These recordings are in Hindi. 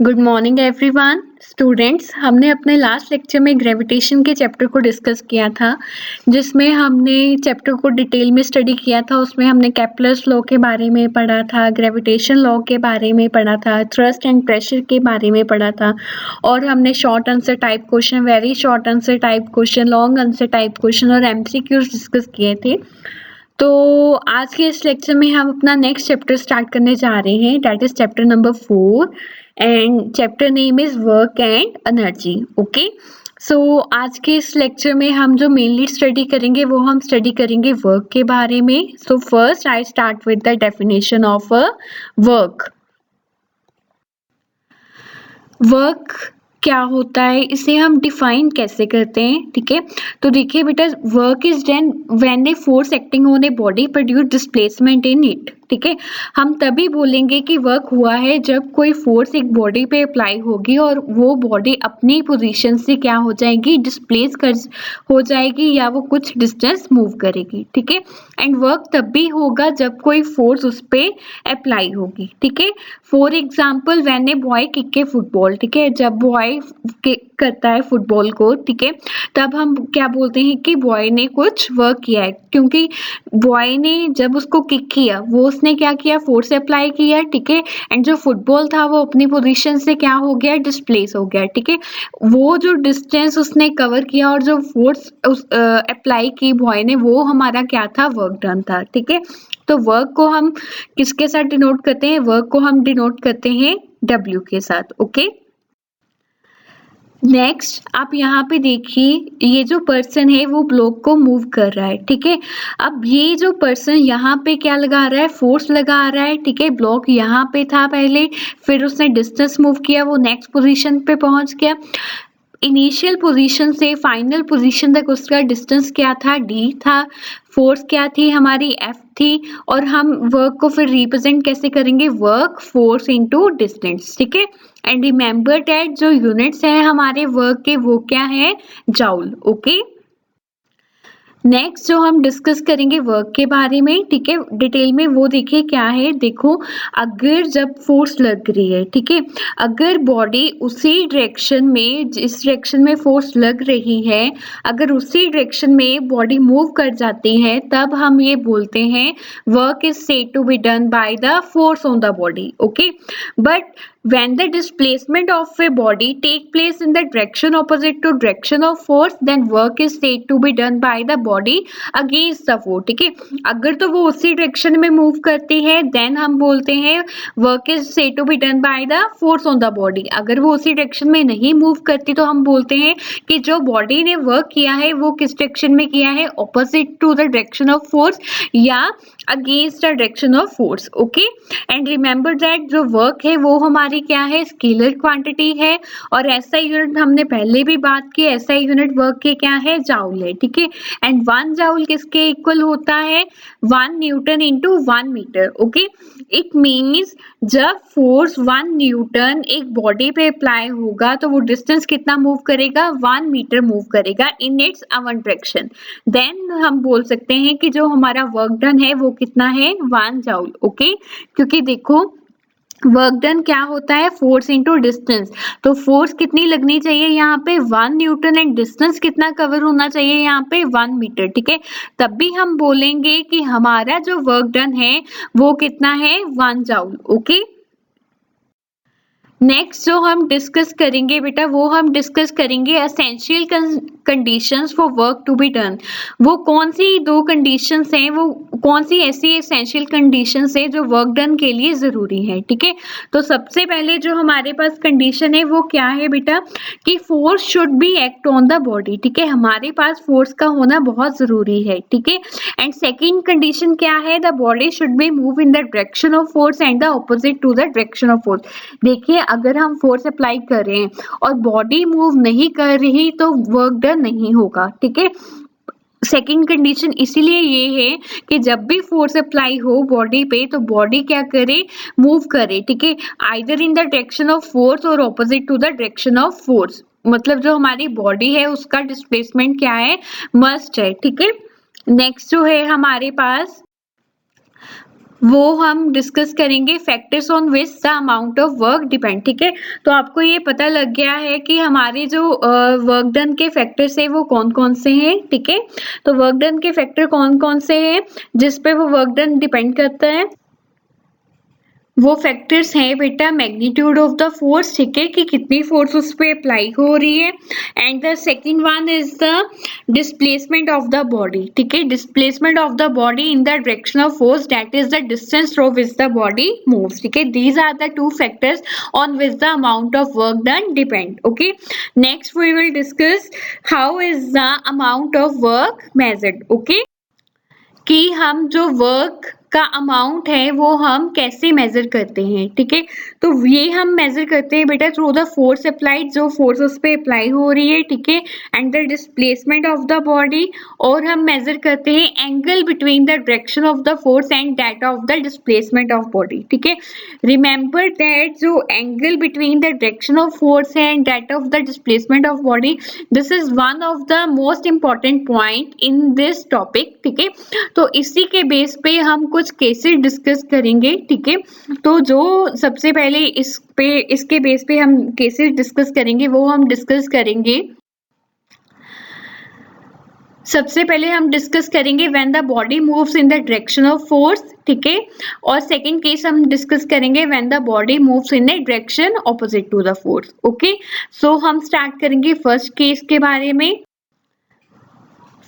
Good morning everyone students. हमने अपने लास्ट लेक्चर में ग्रेविटेशन के चैप्टर को डिस्कस किया था, जिसमें हमने चैप्टर को डिटेल में स्टडी किया था। उसमें हमने केपलर्स लॉ के बारे में पढ़ा था, ग्रेविटेशन लॉ के बारे में पढ़ा था, थ्रस्ट एंड प्रेशर के बारे में पढ़ा था, और हमने short answer type question, very short answer type question, long answer type question और एमसीक्यूज डिस्कस किए थे। तो आज के इस लेक्चर में हम अपना नेक्स्ट चैप्टर स्टार्ट करने जा रहे हैं, that is chapter number 4 and chapter name is work and energy. Okay, so आज के इस लेक्चर में हम जो मेनली स्टडी करेंगे वो हम स्टडी करेंगे वर्क के बारे में। So first I start with the definition of a work. Work क्या होता है, इसे हम डिफाइन कैसे करते हैं? ठीक है, तो देखिए बेटा, work is done when a force acting on a body produce displacement in it. ठीक है, हम तभी बोलेंगे कि वर्क हुआ है जब कोई फोर्स एक बॉडी पे अप्लाई होगी और वो बॉडी अपनी पोजीशन से क्या हो जाएगी, डिस्प्लेस कर हो जाएगी या वो कुछ डिस्टेंस मूव करेगी। ठीक है, एंड वर्क तब भी होगा जब कोई फोर्स उस पे अप्लाई होगी। ठीक है, for example when a boy kick A football. ठीक है, जब बॉय करता है फुटबॉल को, ठीक है, तब हम क्या बोलते हैं कि बॉय ने कुछ वर्क किया है, क्योंकि बॉय ने जब उसको किक किया वो उसने क्या किया, फोर्स अप्लाई किया। ठीक है, एंड जो फुटबॉल था वो अपनी पोजीशन से क्या हो गया, डिस्प्लेस हो गया। ठीक है, वो जो डिस्टेंस उसने कवर किया और जो फोर्स अप्लाई की बॉय ने, वो हमारा क्या था, वर्क डन था। ठीक है, तो वर्क को हम किसके साथ डिनोट करते हैं? वर्क को हम डिनोट करते हैं W के साथ। ओके, नेक्स्ट आप यहाँ पे देखिए, ये जो पर्सन है वो ब्लॉक को मूव कर रहा है। ठीक है, अब ये जो पर्सन यहाँ पे क्या लगा रहा है, फोर्स लगा रहा है। ठीक है, ब्लॉक यहाँ पे था पहले, फिर उसने डिस्टेंस मूव किया, वो नेक्स्ट पोजीशन पे पहुंच गया। इनिशियल पोजीशन से फाइनल पोजीशन तक उसका डिस्टेंस क्या था, D था। फोर्स क्या थी हमारी, F थी। और हम वर्क को फिर रिप्रेजेंट कैसे करेंगे, वर्क फोर्स इनटू डिस्टेंस। ठीक है, एंड रिमेंबर दैट जो यूनिट्स है हमारे वर्क के वो क्या है, जाउल। ओके, नेक्स्ट जो हम डिस्कस करेंगे वर्क के बारे में, ठीक है, डिटेल में, वो देखिए क्या है। देखो, अगर जब फोर्स लग रही है, ठीक है, अगर बॉडी उसी डायरेक्शन में, जिस डायरेक्शन में फोर्स लग रही है, अगर उसी डायरेक्शन में बॉडी मूव कर जाती है, तब हम ये बोलते हैं work is said to be done by the force on the body. Okay, but when the displacement of a body take place in the direction opposite to direction of force, then work is said to be done by the body against the force। ठीक है, अगर तो वो उसी डायरेक्शन में मूव करती है, देन हम बोलते हैं work is said to be done by the force on the body। अगर वो उसी डायरेक्शन में नहीं मूव करती तो हम बोलते हैं कि जो बॉडी ने वर्क किया है वो किस डायरेक्शन में किया है, opposite to the direction of force या against the direction of force. Okay, and remember that जो वर्क है वो हमारी क्या है, स्केलर क्वांटिटी है, और एसआई यूनिट हमने पहले भी बात की, एसआई यूनिट वर्क के क्या है, जाउल है। ठीक है, एंड 1 जाउल किसके इक्वल होता है, 1 newton into 1 metre. Okay, it means जब फोर्स 1 न्यूटन एक बॉडी पे अप्लाई होगा तो वो डिस्टेंस कितना मूव करेगा, 1 मीटर मूव करेगा in its own direction. Then हम बोल सकते हैं कि जो हमारा वर्क डन है वो कितना है, 1 जाउल। ओके, क्योंकि देखो वर्क डन क्या होता है, फोर्स इनटू डिस्टेंस, तो फोर्स कितनी लगनी चाहिए यहाँ पे, 1 न्यूटन, एंड डिस्टेंस कितना कवर होना चाहिए यहाँ पे, 1 मीटर। ठीक है, तब भी हम बोलेंगे कि हमारा जो वर्क डन है वो कितना है, 1 जाउल। ओके, नेक्स्ट जो हम डिस्कस करेंगे बेटा, वो हम डिस्कस करेंगे essential conditions for work to be done. वो कौन सी 2 कंडीशंस हैं, वो कौन सी ऐसी एसेंशियल कंडीशंस है जो वर्क डन के लिए जरूरी है। ठीक है, तो सबसे पहले जो हमारे पास कंडीशन है वो क्या है बेटा, कि force should be act on the body. ठीक है, हमारे पास फोर्स का होना बहुत जरूरी है। ठीक है, एंड सेकेंड कंडीशन क्या है, the body should be move in the direction of force and the opposite to the direction of force. देखिए, अगर हम फोर्स अप्लाई कर रहे हैं और बॉडी मूव नहीं कर रही तो वर्क डन नहीं होगा। ठीक है, सेकेंड कंडीशन इसीलिए ये है कि जब भी फोर्स अप्लाई हो बॉडी पे तो बॉडी क्या करे, मूव करे। ठीक है, either in the direction of force और opposite to the direction of force, मतलब जो हमारी बॉडी है उसका डिस्प्लेसमेंट क्या है, मस्ट है। ठीक है, नेक्स्ट जो है हमारे पास वो हम डिस्कस करेंगे factors on which the amount of work depend. ठीक है, तो आपको ये पता लग गया है कि हमारे जो वर्क डन के फैक्टर्स है वो कौन कौन से हैं। ठीक है, तो वर्क डन के फैक्टर कौन कौन से हैं जिस पे वो वर्क डन डिपेंड करता है। वो फैक्टर्स हैं बेटा मैग्नीट्यूड ऑफ द फोर्स, ठीक है, कि कितनी फोर्स उस पे अप्लाई हो रही है, and the second one is the displacement of the body. ठीक है, displacement of the body in the direction of force, that is the distance through which the body moves. ठीक है, these are the two factors on which the amount of work done depend. Okay, next we will discuss how is the amount of work measured. Okay, कि हम जो वर्क का अमाउंट है वो हम कैसे मेजर करते हैं। ठीक है, तो ये हम मेजर करते हैं बेटा थ्रू द फोर्स अप्लाइड, जो फोर्स उस पे अप्लाई हो रही है। ठीक है, and the displacement of the body, और हम मेजर करते हैं angle between the direction of the force and that of the displacement of body. ठीक है, रिमेंबर दैट जो angle between the direction of force है and that of the displacement of body, this is one of the most important point in this topic. ठीक है, तो इसी के बेस पे हम कुछ केसेस डिस्कस करेंगे। ठीक है, तो जो सबसे पहले इसके बेस पे हम केसेस डिस्कस करेंगे वो हम डिस्कस करेंगे। सबसे पहले हम डिस्कस करेंगे when the body moves in the direction of force. ठीक है, और सेकंड केस हम डिस्कस करेंगे when the body moves in a direction opposite to the force. Okay, so हम स्टार्ट करेंगे फर्स्ट केस के बारे में।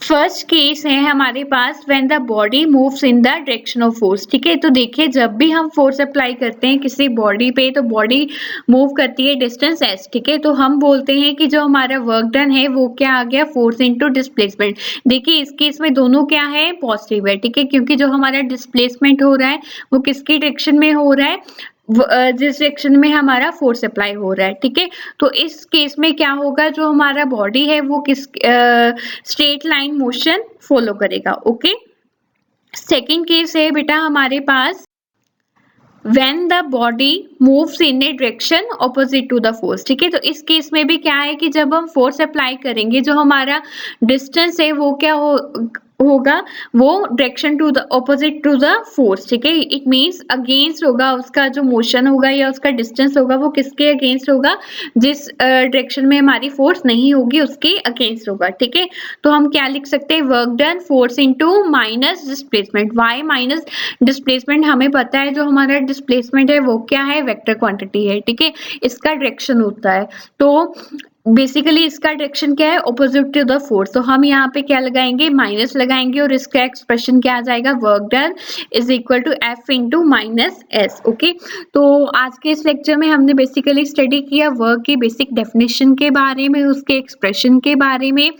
फर्स्ट केस है हमारे पास when the body moves in the direction of force. ठीक है, तो देखिए जब भी हम फोर्स अप्लाई करते हैं किसी बॉडी पे तो बॉडी मूव करती है डिस्टेंस s। ठीक है, तो हम बोलते हैं कि जो हमारा वर्क डन है वो क्या आ गया, फोर्स इनटू डिस्प्लेसमेंट। देखिए इस केस में दोनों क्या है, पॉजिटिव है। ठीक है, क्योंकि जो हमारा डिस्प्लेसमेंट हो रहा है वो किसकी डायरेक्शन में हो रहा है, जिस डायरेक्शन में हमारा फोर्स अप्लाई हो रहा है। ठीक है, तो इस केस में क्या होगा, जो हमारा बॉडी है वो किस स्ट्रेट लाइन मोशन फॉलो करेगा। ओके, सेकंड केस है बेटा हमारे पास when the body moves in a direction opposite to the force। ठीक है, तो इस केस में भी क्या है कि जब हम फोर्स अप्लाई करेंगे जो हमारा डिस्टेंस है वो क्या होगा, वो direction to the opposite to the force. ठीक है, इट मींस अगेंस्ट होगा, उसका जो मोशन होगा या उसका डिस्टेंस होगा वो किसके अगेंस्ट होगा, जिस डायरेक्शन में हमारी फोर्स नहीं होगी उसके अगेंस्ट होगा। ठीक है, तो हम क्या लिख सकते हैं, work done force into minus displacement. Why minus displacement, हमें पता है जो हमारा डिस्प्लेसमेंट है वो क्या है, वेक्टर क्वांटिटी है। ठीक है, इसका डायरेक्शन होता है, तो बेसिकली इसका डायरेक्शन क्या है, ऑपोजिट टू द फोर्स। तो हम यहाँ पे क्या लगाएंगे, माइनस लगाएंगे, और इसका एक्सप्रेशन क्या आ जाएगा, work done is equal to F into minus S. Okay, तो आज के इस लेक्चर में हमने बेसिकली स्टडी किया वर्क की बेसिक डेफिनेशन के बारे में, उसके एक्सप्रेशन के बारे में,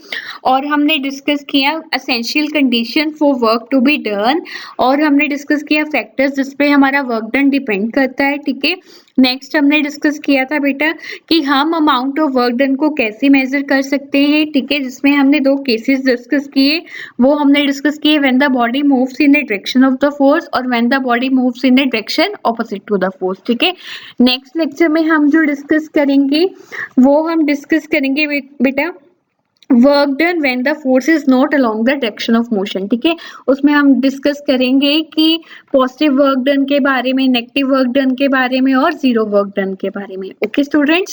और हमने डिस्कस किया essential condition for work to be done, और हमने डिस्कस किया फैक्टर्स जिसपे हमारा वर्क डन डिपेंड करता है। ठीक है, नेक्स्ट हमने डिस्कस किया था बेटा कि हम अमाउंट ऑफ वर्क डन को कैसे मेजर कर सकते हैं। ठीक है, जिसमें हमने दो केसेस डिस्कस किए, वो हमने डिस्कस किए when the body moves in the direction of the force और when the body moves in the direction opposite to the force. ठीक है, नेक्स्ट लेक्चर में हम जो डिस्कस करेंगे वो हम डिस्कस करेंगे बेटा work done when the force is not along the direction of motion. ठीक है, उसमें हम डिस्कस करेंगे कि पॉजिटिव वर्क डन के बारे में, नेगेटिव वर्क डन के बारे में और जीरो वर्क डन के बारे में। Okay students.